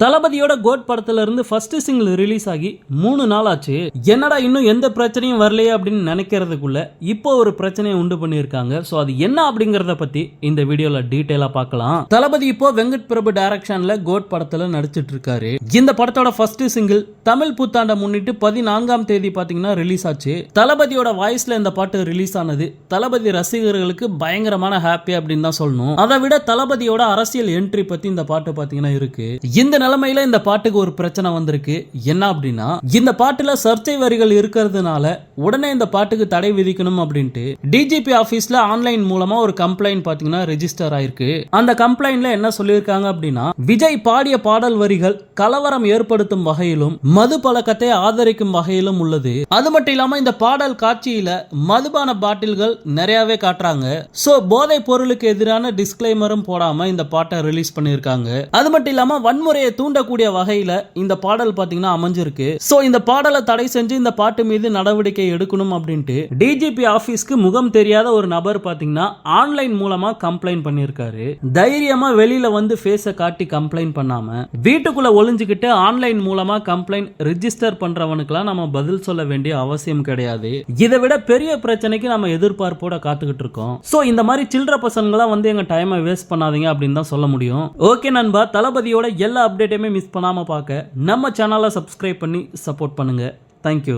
தளபதியோட கோட் படத்துல இருந்து ஃபர்ஸ்ட் சிங்கிள் ரிலீஸ் ஆகி 3 நாள் ஆச்சு. என்னடா இன்னும் எந்த பிரச்சனையும் வரலையே அப்படின்னு நினைக்கிறதுக்குள்ள இப்போ ஒரு பிரச்சனையை உண்டு பண்ணியிருக்காங்க. சோ அது என்ன அப்படிங்கறத பத்தி இந்த வீடியோல டீடைலா பார்க்கலாம். தளபதி இப்போ வெங்கட் பிரபு டைரக்ஷன்ல கோட் படத்துல நடிச்சிட்டு இருக்காரு. இந்த படத்தோட ஃபர்ஸ்ட் சிங்கிள் தமிழ் புத்தாண்டை முன்னிட்டு 14ஆம் தேதி பாத்தீங்கன்னா ரிலீஸ் ஆச்சு. தளபதியோட வாய்ஸ்ல இந்த பாட்டு ரிலீஸ் ஆனது தளபதி ரசிகர்களுக்கு பயங்கரமான ஹாப்பி அப்படின்னு தான் சொல்லணும். அதை விட தளபதியோட அரசியல் என்ட்ரி பத்தி இந்த பாட்டு பாத்தீங்கன்னா இருக்கு. இந்த நிலைமையில இந்த பாட்டுக்கு ஒரு பிரச்சனை வந்திருக்கு. என்ன அப்படின்னா, இந்த பாட்டுல சர்ச்சை வரிகள் இருக்கிறதுனால உடனே இந்த பாட்டுக்கு தடை விதிக்கணும் அப்படின்ட்டு டிஜிபி ஆபீஸ்ல ஆன்லைன் மூலமா ஒரு கம்ப்ளைண்ட் பாத்தீங்கன்னா ரெஜிஸ்டர் ஆயிருக்கு. அந்த கம்ப்ளைண்ட்ல என்ன சொல்லியிருக்காங்க அப்படின்னா, விஜய் பாடிய பாடல் வரிகள் கலவரம் ஏற்படுத்தும் வகையிலும் மது பழக்கத்தை ஆதரிக்கும் வகையிலும் உள்ளது. அது மட்டும் இல்லாம இந்த பாடல் காட்சியில மதுபான பாட்டில்கள் நிறையவே காட்டுறாங்க. சோ போதை பொருளுக்கு எதிரான டிஸ்க்ளைமரும் போடாம இந்த பாட்டை ரிலீஸ் பண்ணிருக்காங்க. அது மட்டும் இல்லாம வன்முறையை தூண்டக்கூடிய வகையில இந்த பாடல் பாத்தீங்கன்னா அமைஞ்சிருக்கு. சோ இந்த பாடலை தடை செஞ்சு இந்த பாட்டு மீது நடவடிக்கை எடுக்கணும் அப்படின்ட்டு டிஜிபி ஆபீஸ்க்கு முகம் தெரியாத ஒரு நபர் பாத்தீங்கன்னா ஆன்லைன் மூலமா கம்ப்ளைண்ட் பண்ணிருக்காரு. தைரியமா வெளியில வந்து ஃபேஸ காட்டி கம்ப்ளைண்ட் பண்ணாம வீட்டுக்குள்ள ஒளிஞ்சுக்கிட்டு ஆன்லைன் மூலமா கம்ப்ளைண்ட் ரெஜிஸ்டர் பண்றவனுக்குலாம் நம்ம பதில் சொல்ல வேண்டிய அவசியம் கிடையாது. இதை விட பெரிய பிரச்சனைக்கு நம்ம எதிர்பார்ப்போட காத்துக்கிட்டு இருக்கோம். சோ இந்த மாதிரி சில்லற பசங்களா வந்து எங்க டைமை வேஸ்ட் பண்ணாதீங்க அப்படின்னு தான் சொல்ல முடியும். ஓகே நண்பா, தளபதியோட எல்லா அப்டேட்டையுமே மிஸ் பண்ணாம பார்க்க நம்ம சேனலை சப்ஸ்கிரைப் பண்ணி சப்போர்ட் பண்ணுங்க. தேங்க்யூ.